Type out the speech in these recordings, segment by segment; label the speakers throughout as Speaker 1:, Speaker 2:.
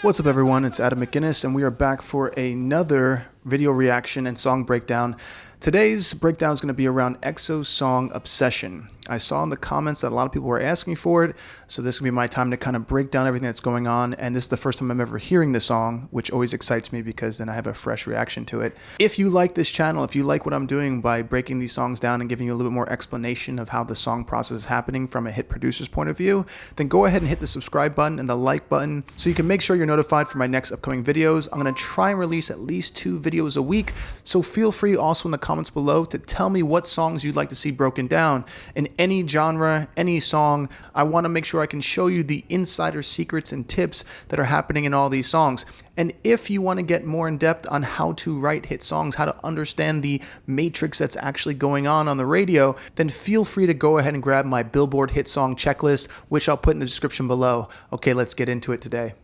Speaker 1: What's up everyone, it's Adam McInnis and we are back for another video reaction and song breakdown. Today's breakdown is going to be around EXO song Obsession. I saw in the comments that a lot of people were asking for it, so this will be my time to kind of break down everything that's going on, and this is the first time I'm ever hearing the song, which always excites me because then I have a fresh reaction to it. If you like this channel, if you like what I'm doing by breaking these songs down and giving you a little bit more explanation of how the song process is happening from a hit producer's point of view, then go ahead and hit the subscribe button and the like button so you can make sure you're notified for my next upcoming videos. I'm going to try and release at least 2 videos a week, so feel free also in the comments below to tell me what songs you'd like to see broken down in any genre, any song. I want to make sure I can show you the insider secrets and tips that are happening in all these songs. And if you want to get more in depth on how to write hit songs, how to understand the matrix that's actually going on the radio, then feel free to go ahead and grab my Billboard hit song checklist, which I'll put in the description below. Okay, let's get into it today.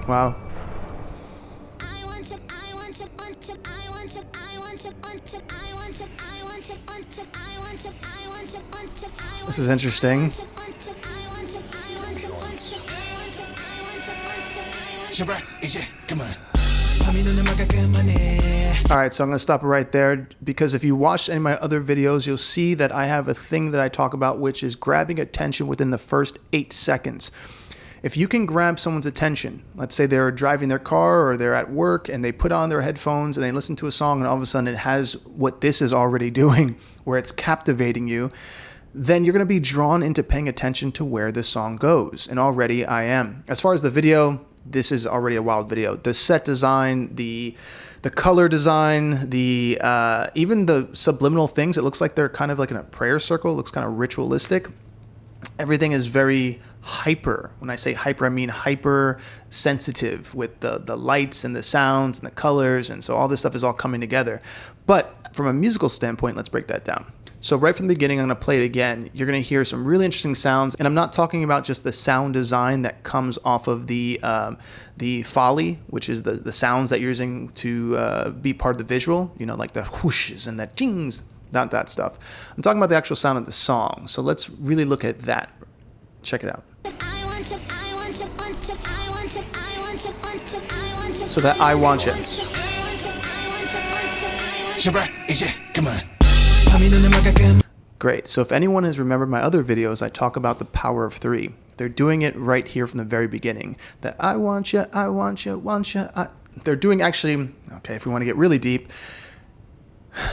Speaker 1: Wow. This is interesting. Alright, so I'm going to stop it right there because if you watched any of my other videos, you'll see that I have a thing that I talk about, which is grabbing attention within the first 8 seconds. If you can grab someone's attention, let's say they're driving their car or they're at work and they put on their headphones and they listen to a song and all of a sudden it has what this is already doing, where it's captivating you, then you're going to be drawn into paying attention to where this song goes. And already I am. As far as the video, this is already a wild video. The set design, the color design, the even the subliminal things, it looks like they're kind of like in a prayer circle. It looks kind of ritualistic. Everything is very hyper. When I say hyper, I mean hyper sensitive with the lights and the sounds and the colors, and so all this stuff is all coming together. But from a musical standpoint, let's break that down. So right from the beginning, I'm going to play it again. You're going to hear some really interesting sounds, and I'm not talking about just the sound design that comes off of the foley, which is the sounds that you're using to be part of the visual, you know, like the whooshes and the jings, not that stuff. I'm talking about the actual sound of the song. So let's really look at that. Check it out. So that I want you. Great. So if anyone has remembered my other videos, I talk about the power of 3. They're doing it right here from the very beginning. That I want you, I want you, want you. They're doing actually, okay, if we want to get really deep,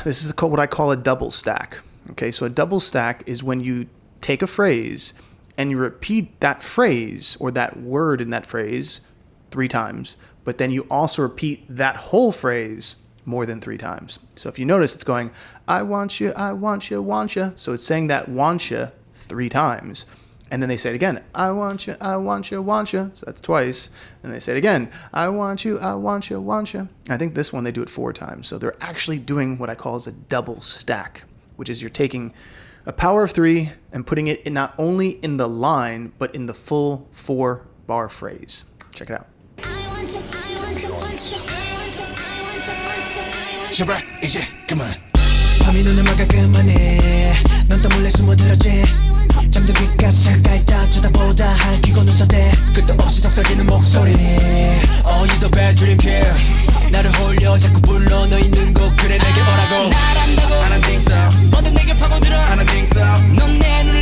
Speaker 1: this is what I call a double stack. Okay, so a double stack is when you take a phrase and you repeat that phrase or that word in that phrase 3 times, but then you also repeat that whole phrase more than 3 times. So if you notice, it's going, I want you, I want you, want you. So it's saying that want you 3 times. And then they say it again, I want you, I want you, want you. So that's twice. And they say it again, I want you, I want you, want you. I think this one they do it 4 times. So they're actually doing what I call as a double stack, which is you're taking a power of 3 and putting it in not only in the line, but in the full 4-bar phrase. Check it out.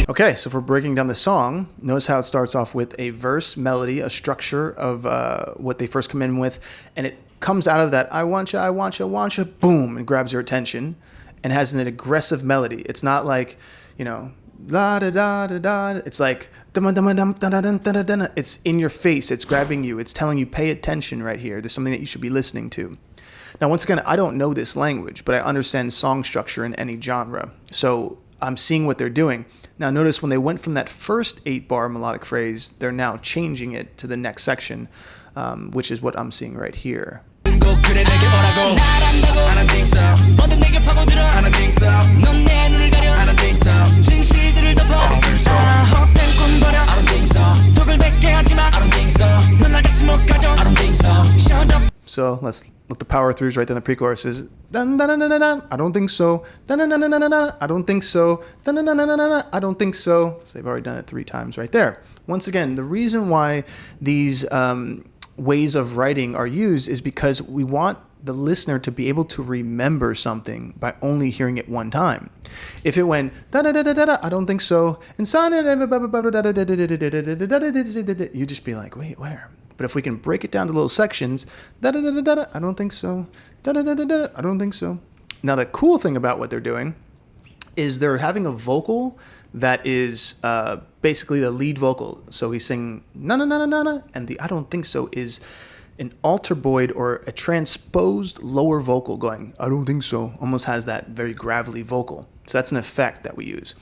Speaker 1: Okay, so for breaking down the song, notice how it starts off with a verse, melody, a structure of what they first come in with, and it comes out of that, I want you, I want you, I want you, boom, and grabs your attention, and has an aggressive melody. It's not like, you know, la da da da da. It's like dum dum dum dum dum dum dum. It's in your face. It's grabbing you. It's telling you pay attention right here. There's something that you should be listening to. Now, once again, I don't know this language, but I understand song structure in any genre. So I'm seeing what they're doing. Now, notice when they went from that first 8-bar melodic phrase, they're now changing it to the next section. which is what I'm seeing right here. So let's look the power throughs right there in the pre-chorus is dun, dun, dun, dun, dun, dun, I don't think so. Dun, dun, dun, dun, dun, dun, I don't think so. Dun, dun, dun, dun, dun, dun, I don't think so. So they've already done it 3 times right there. Once again, the reason why these ways of writing are used is because we want the listener to be able to remember something by only hearing it one time. If it went da da da da da, I don't think so, and you just be like, wait, where? But if we can break it down to little sections, da da da da da, I don't think so, da da da da da, I don't think so. Now the cool thing about what they're doing is they're having a vocal that is basically the lead vocal. So he's singing na na na na na, and the I don't think so is an alter void or a transposed lower vocal going, I don't think so, almost has that very gravelly vocal. So that's an effect that we use.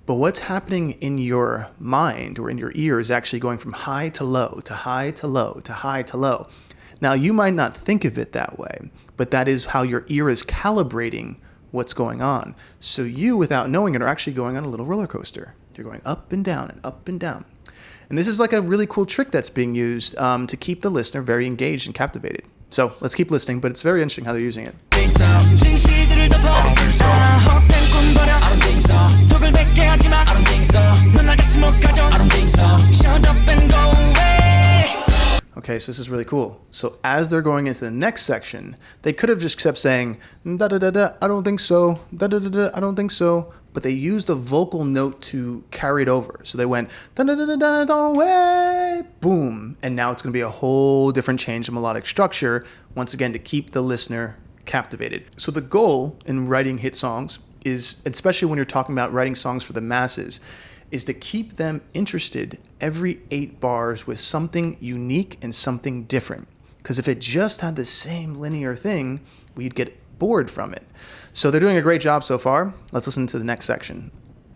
Speaker 1: But what's happening in your mind or in your ear is actually going from high to low, to high to low, to high to low. Now, you might not think of it that way, but that is how your ear is calibrating what's going on. So you, without knowing it, are actually going on a little roller coaster. You're going up and down and up and down. And this is like a really cool trick that's being used to keep the listener very engaged and captivated. So let's keep listening, but it's very interesting how they're using it. Okay, so this is really cool. So as they're going into the next section, they could have just kept saying, da da da da, I don't think so, da da da da, I don't think so, but they used a vocal note to carry it over. So they went, da da da da da, don't wait, boom. And now it's going to be a whole different change in melodic structure, once again, to keep the listener captivated. So the goal in writing hit songs is, especially when you're talking about writing songs for the masses, is to keep them interested every 8 bars with something unique and something different. Because if it just had the same linear thing, we'd get bored from it. So they're doing a great job so far. Let's listen to the next section.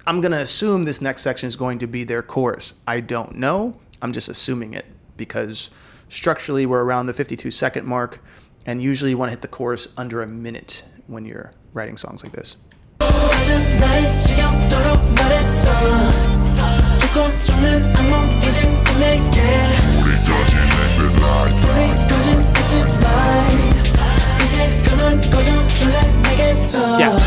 Speaker 1: I'm going to assume this next section is going to be their chorus. I don't know. I'm just assuming it because structurally we're around the 52-second mark, and usually you want to hit the chorus under a minute when you're writing songs like this. Yeah.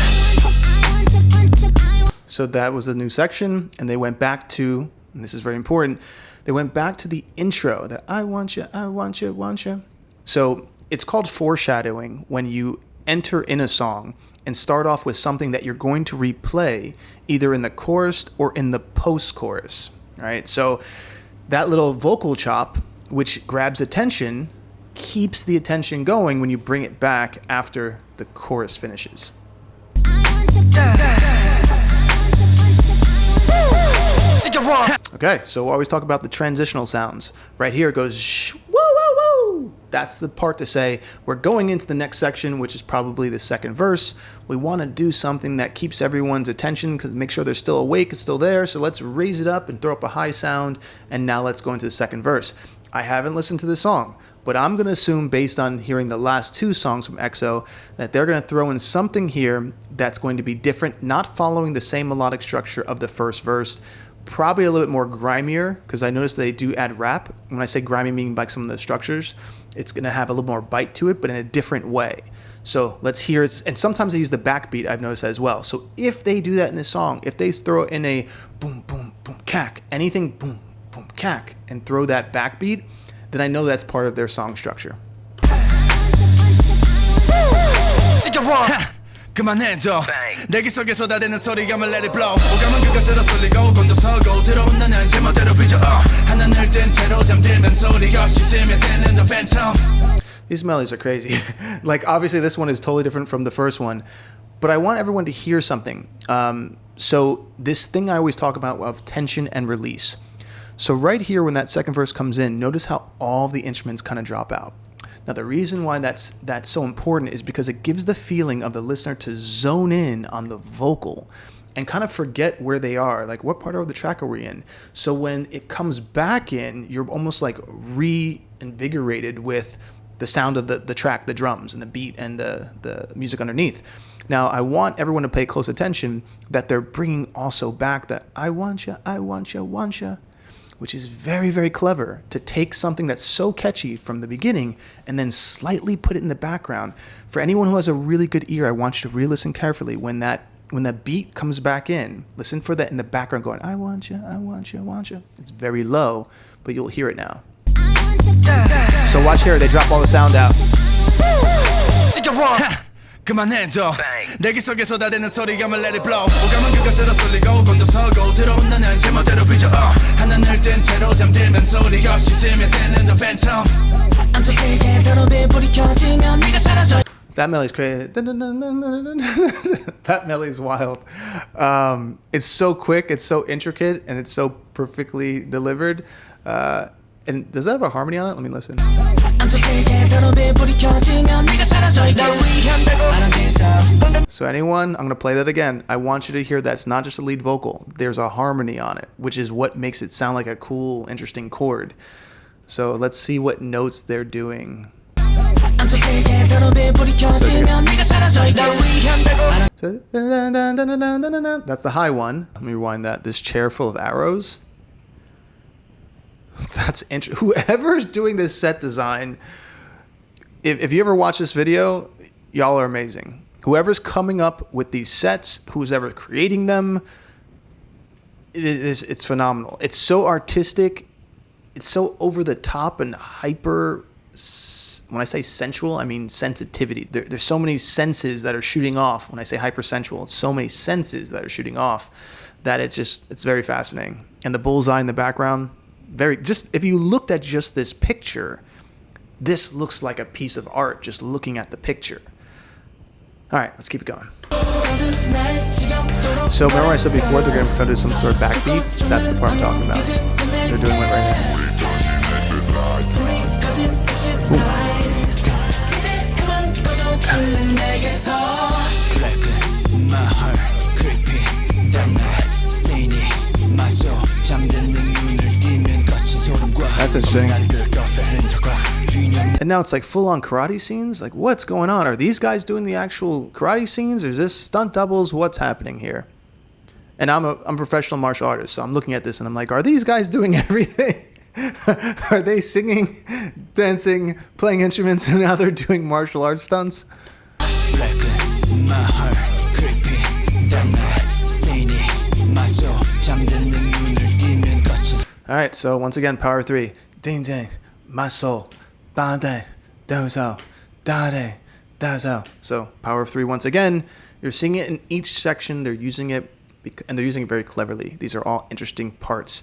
Speaker 1: So that was the new section, and they went back to, and this is very important, they went back to the intro, that I want you, I want you, want you. So it's called foreshadowing when you enter in a song and start off with something that you're going to replay either in the chorus or in the post-chorus, right? So that little vocal chop, which grabs attention, keeps the attention going when you bring it back after the chorus finishes. Okay, so we always talk about the transitional sounds. Right here it goes shh, woo, woo, woo. That's the part to say we're going into the next section, which is probably the second verse. We want to do something that keeps everyone's attention, because make sure they're still awake, it's still there. So let's raise it up and throw up a high sound. And now let's go into the second verse. I haven't listened to the song, but I'm going to assume, based on hearing the last 2 songs from EXO, that they're going to throw in something here that's going to be different, not following the same melodic structure of the first verse. Probably a little bit more grimier, because I noticed they do add rap. When I say grimy, meaning like some of the structures, it's going to have a little more bite to it, but in a different way. So let's hear it. And sometimes they use the backbeat, I've noticed as well. So if they do that in this song, if they throw in a boom, boom, boom, cack, anything boom, boom, cack, and throw that backbeat, then I know that's part of their song structure.
Speaker 2: 그만해줘 내기 속에 쏟아대는 소리감을 let it blow 오감은 그것으로 쏠리고 곤두서고 들어온 나는 제멋대로 빚어 하늘을 뜬 채로 잠들면 소리가 씻으며 되는 the phantom.
Speaker 1: These melodies are crazy. Like, obviously this one is totally different from the first one, but I want everyone to hear something. So this thing I always talk about of tension and release. So right here when that second verse comes in, notice how all the instruments kind of drop out. Now, the reason why that's so important is because it gives the feeling of the listener to zone in on the vocal and kind of forget where they are. Like, what part of the track are we in? So when it comes back in, you're almost like reinvigorated with the sound of the track, the drums and the beat and the music underneath. Now, I want everyone to pay close attention that they're bringing also back that I want ya, which is very, very clever to take something that's so catchy from the beginning and then slightly put it in the background. For anyone who has a really good ear, I want you to really listen carefully. When that beat comes back in, listen for that in the background going, I want you. It's very low, but you'll hear it now. So watch here, they drop all the sound out.
Speaker 2: 그만해줘 내기 속에 쏟아대는 소리가 let it blow 오감은 그것으로 쏠리고 곤두서고 들어온 나는 제멋대로 빚어 하나를 뜬 채로 잠들면 소리 없이 스며드는 the phantom I'm so sick 대로비 불이 켜지면 네가 사라져.
Speaker 1: That melody's crazy. That melody's wild. It's so quick, it's so intricate, and it's so perfectly delivered. And does that have a harmony on it? Let me listen. So anyone, I'm going to play that again. I want you to hear that's not just a lead vocal. There's a harmony on it, which is what makes it sound like a cool, interesting chord. So let's see what notes they're doing. That's the high one. Let me rewind that. This chair full of arrows. That's interesting. Whoever's doing this set design, if you ever watch this video, y'all are amazing. Whoever's coming up with these sets, who's ever creating them, it's phenomenal. It's so artistic. It's so over the top and hyper. When I say sensual, I mean sensitivity. There's so many senses that are shooting off. When I say hypersensual, it's so many senses that are shooting off that it's very fascinating. And the bullseye in the background, if you looked at just this picture, this looks like a piece of art just looking at the picture. All right, let's keep it going. So remember I said before they're going to go to some sort of backbeat? That's the part I'm talking about. They're doing it right now. That's interesting. And now it's like full-on karate scenes. Like, what's going on? Are these guys doing the actual karate scenes? Or is this stunt doubles? What's happening here? And I'm a professional martial artist, so I'm looking at this and I'm like, are these guys doing everything? Are they singing, dancing, playing instruments, and now they're doing martial arts stunts? All right, so once again, power three. Ding ding, my soul, bande, dozo, dade, dazo. So power of three once again. You're seeing it in each section. They're using it, and they're using it very cleverly. These are all interesting parts.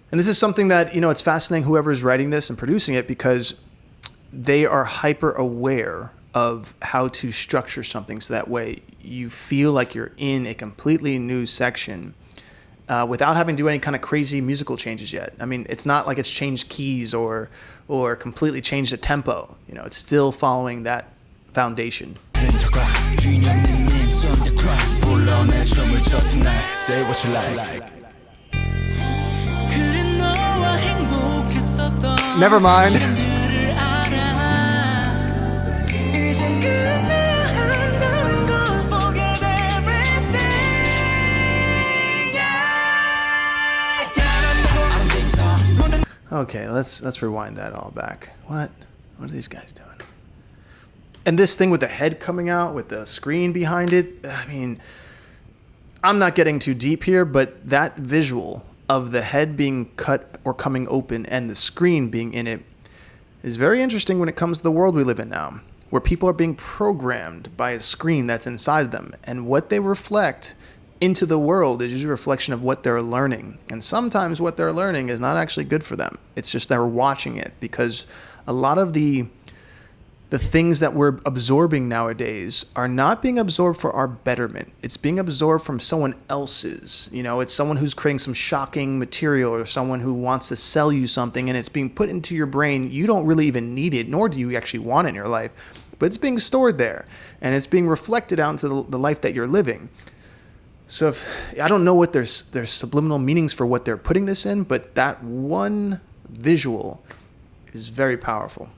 Speaker 1: And this is something that, it's fascinating whoever is writing this and producing it, because they are hyper aware of how to structure something so that way you feel like you're in a completely new section without having to do any kind of crazy musical changes yet. I mean, it's not like it's changed keys or completely changed the tempo. It's still following that foundation. Say what you like. Never mind. Okay, let's rewind that all back. What are these guys doing? And this thing with the head coming out with the screen behind it, I mean, I'm not getting too deep here, but that visual of the head being cut or coming open and the screen being in it is very interesting when it comes to the world we live in now, where people are being programmed by a screen that's inside of them, and what they reflect into the world is usually a reflection of what they're learning. And sometimes what they're learning is not actually good for them. It's just they're watching it, because a lot of the things that we're absorbing nowadays are not being absorbed for our betterment. It's being absorbed from someone else's. It's someone who's creating some shocking material, or someone who wants to sell you something, and it's being put into your brain. You don't really even need it, nor do you actually want it in your life, but it's being stored there, and it's being reflected out into the life that you're living. So I don't know what there's subliminal meanings for what they're putting this in, but that one visual is very powerful.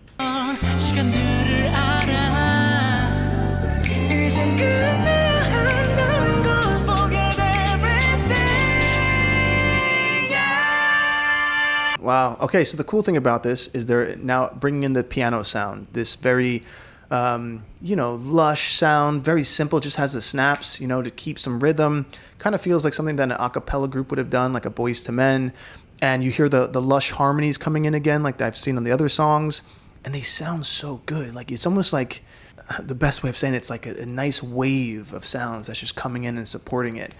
Speaker 1: Wow. Okay, so the cool thing about this is they're now bringing in the piano sound. This very, lush sound, very simple, just has the snaps, to keep some rhythm. Kind of feels like something that an a cappella group would have done, like a Boyz II Men. And you hear the lush harmonies coming in again, like I've seen on the other songs. And they sound so good. Like it's almost like, the best way of saying it's like a nice wave of sounds that's just coming in and supporting it.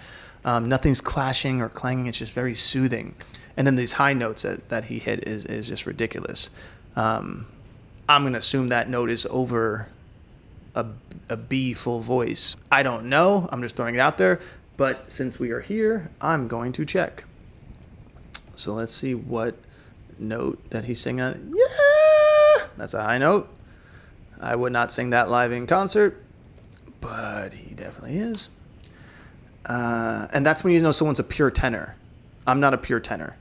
Speaker 1: Nothing's clashing or clanging. It's just very soothing. And then these high notes that he hit is just ridiculous. I'm going to assume that note is over a B full voice. I don't know. I'm just throwing it out there. But since we are here, I'm going to check. So let's see what note that he's singing on. Yeah! That's a high note. I would not sing that live in concert, but he definitely is. And that's when you know someone's a pure tenor. I'm not a pure tenor.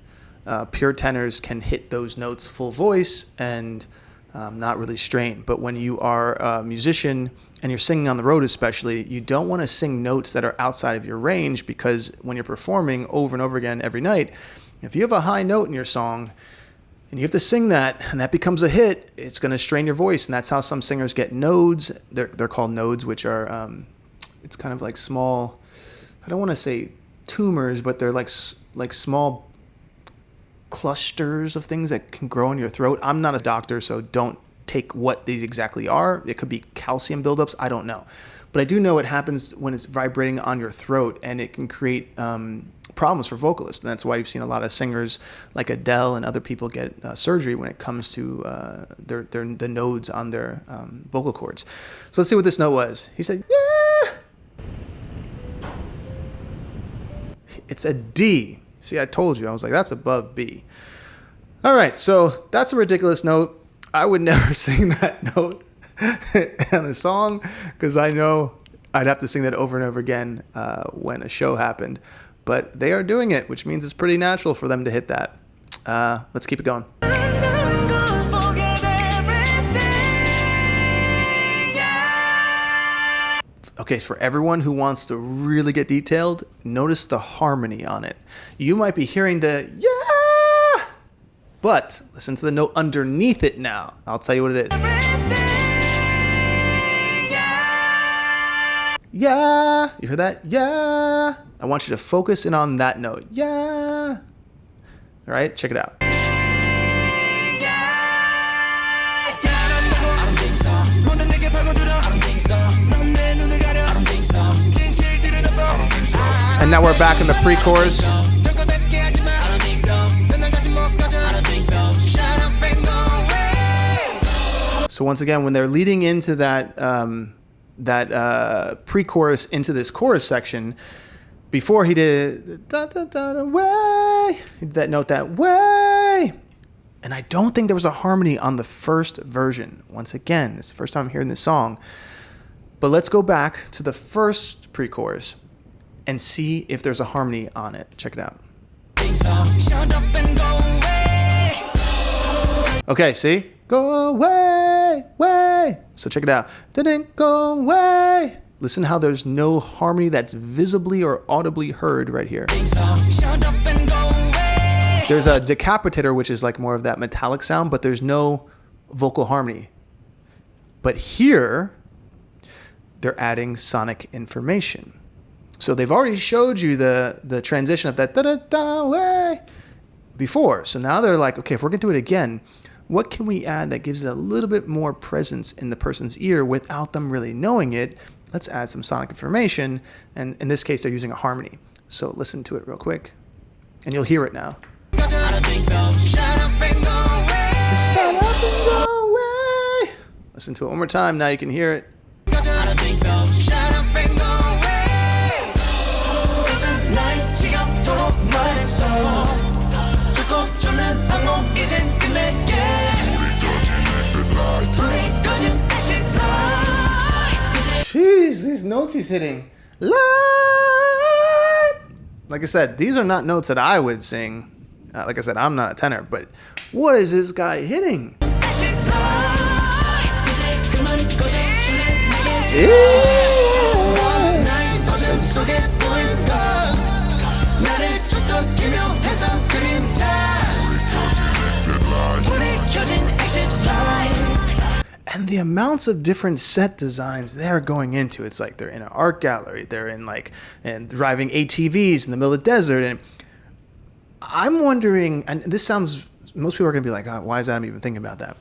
Speaker 1: Pure tenors can hit those notes full voice and not really strain. But when you are a musician and you're singing on the road especially, you don't want to sing notes that are outside of your range, because when you're performing over and over again every night, if you have a high note in your song and you have to sing that and that becomes a hit, it's going to strain your voice. And that's how some singers get nodes. They're called nodes, which are, it's kind of like small, I don't want to say tumors, but they're like small clusters of things that can grow in your throat. I'm not a doctor, so don't take what these exactly are. It could be calcium buildups. I don't know. But I do know it happens when it's vibrating on your throat, and it can create problems for vocalists. And that's why you've seen a lot of singers like Adele and other people get surgery when it comes to the nodes on their vocal cords. So let's see what this note was. He said, yeah. It's a D. See, I told you. I was like, that's above B. All right, so that's a ridiculous note. I would never sing that note on a song, because I know I'd have to sing that over and over again when a show happened. But they are doing it, which means it's pretty natural for them to hit that. Let's keep it going. Okay, for everyone who wants to really get detailed, notice the harmony on it. You might be hearing the yeah, but listen to the note underneath it now. I'll tell you what it is. Yeah, you hear that? Yeah. I want you to focus in on that note. Yeah. All right, check it out. And now we're back in the pre-chorus. So once again, when they're leading into that pre-chorus into this chorus section, before he did da, da, da, da, way, he did that note that way. And I don't think there was a harmony on the first version. Once again, it's the first time I'm hearing this song. But let's go back to the first pre-chorus and see if there's a harmony on it. Check it out. Okay, see? Go away, way. So check it out. Didn't go away. Listen how there's no harmony that's visibly or audibly heard right here. There's a decapitator, which is like more of that metallic sound, but there's no vocal harmony. But here, they're adding sonic information. So they've already showed you the transition of that da-da-da way before. So now they're like, okay, if we're going to do it again, what can we add that gives it a little bit more presence in the person's ear without them really knowing it? Let's add some sonic information. And in this case, they're using a harmony. So listen to it real quick. And you'll hear it now. Shut up and go away. Listen to it one more time. Now you can hear it. Jeez, these notes he's hitting. La Like I said, these are not notes that I would sing. Like I said, I'm not a tenor, but what is this guy hitting? And the amounts of different set designs they're going into. It's like they're in an art gallery, they're in like and driving ATVs in the middle of the desert. And I'm wondering, and this sounds, most people are going to be like, oh, why is Adam even thinking about that?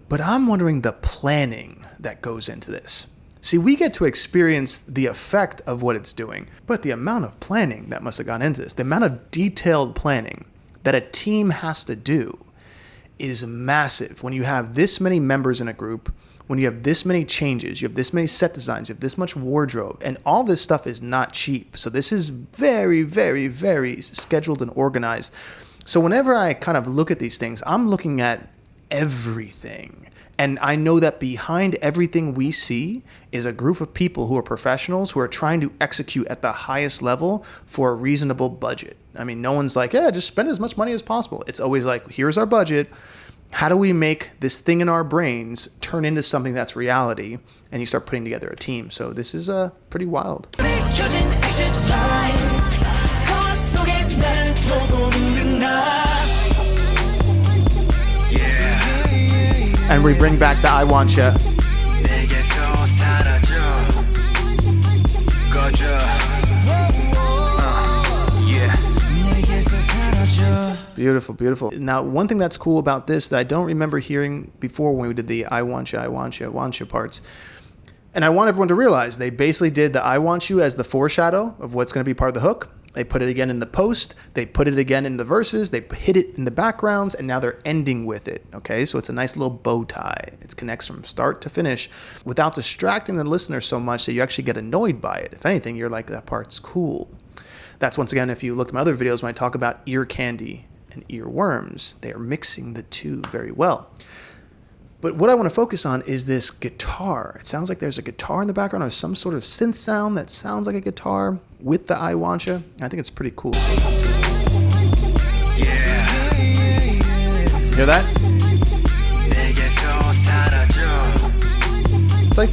Speaker 1: But I'm wondering the planning that goes into this. See, we get to experience the effect of what it's doing, but the amount of planning that must have gone into this, the amount of detailed planning that a team has to do is massive. When you have this many members in a group, when you have this many changes, you have this many set designs, you have this much wardrobe, and all this stuff is not cheap. So this is very, very, very scheduled and organized. So whenever I kind of look at these things, I'm looking at everything. And I know that behind everything we see is a group of people who are professionals who are trying to execute at the highest level for a reasonable budget. I mean, no one's like, yeah, just spend as much money as possible. It's always like, here's our budget. How do we make this thing in our brains turn into something that's reality? And you start putting together a team. So this is pretty wild. And we bring back the I Want Ya. Beautiful, beautiful. Now, one thing that's cool about this that I don't remember hearing before when we did the I Want Ya, I Want Ya, I Want Ya parts, and I want everyone to realize they basically did the I Want You as the foreshadow of what's going to be part of the hook. They put it again in the post, they put it again in the verses, they hit it in the backgrounds, and now they're ending with it, okay? So it's a nice little bow tie. It connects from start to finish without distracting the listener so much that you actually get annoyed by it. If anything, you're like, that part's cool. That's once again, if you look at my other videos when I talk about ear candy and earworms, they are mixing the two very well. But what I want to focus on is this guitar. It sounds like there's a guitar in the background or some sort of synth sound that sounds like a guitar with the I Want Ya. I think it's pretty cool.
Speaker 2: Yeah.
Speaker 1: Hear that? It's like,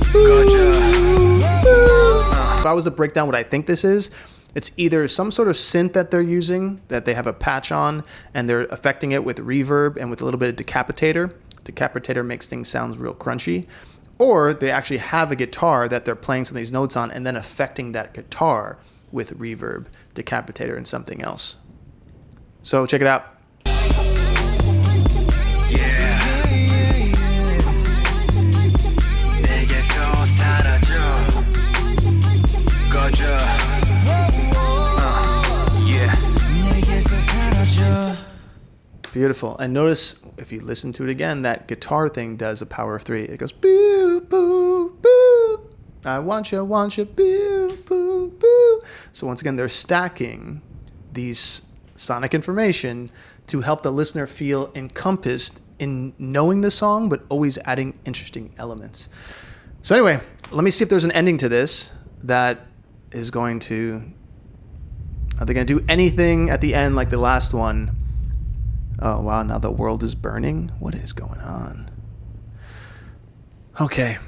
Speaker 1: if I was to break down what I think this is, it's either some sort of synth that they're using, that they have a patch on, and they're affecting it with reverb and with a little bit of decapitator. Decapitator makes things sound real crunchy. Or they actually have a guitar that they're playing some of these notes on and then affecting that guitar with reverb, decapitator, and something else. So check it out. Beautiful. And notice, if you listen to it again, that guitar thing does a power of three. It goes, boo, boo, boo. I want you, boo, boo, boo. So once again, they're stacking these sonic information to help the listener feel encompassed in knowing the song, but always adding interesting elements. So anyway, let me see if there's an ending to this that is going to... Are they going to do anything at the end like the last one? Oh, wow, now the world is burning? What is going on? Okay,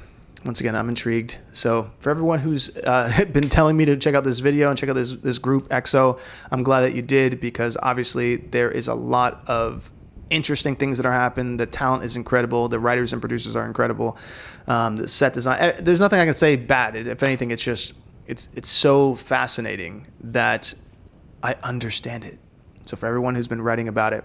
Speaker 1: once again, I'm intrigued. So for everyone who's been telling me to check out this video and check out this group, EXO, I'm glad that you did, because obviously there is a lot of interesting things that are happening. The talent is incredible. The writers and producers are incredible. The set design, there's nothing I can say bad. If anything, it's just, it's so fascinating that I understand it. So for everyone who's been writing about it,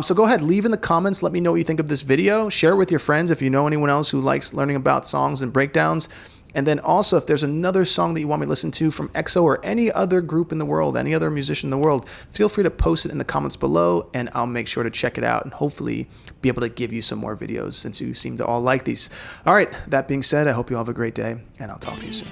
Speaker 1: so go ahead, leave in the comments. Let me know what you think of this video. Share it with your friends if you know anyone else who likes learning about songs and breakdowns. And then also, if there's another song that you want me to listen to from EXO or any other group in the world, any other musician in the world, feel free to post it in the comments below, and I'll make sure to check it out and hopefully be able to give you some more videos since you seem to all like these. All right, that being said, I hope you all have a great day, and I'll talk to you soon.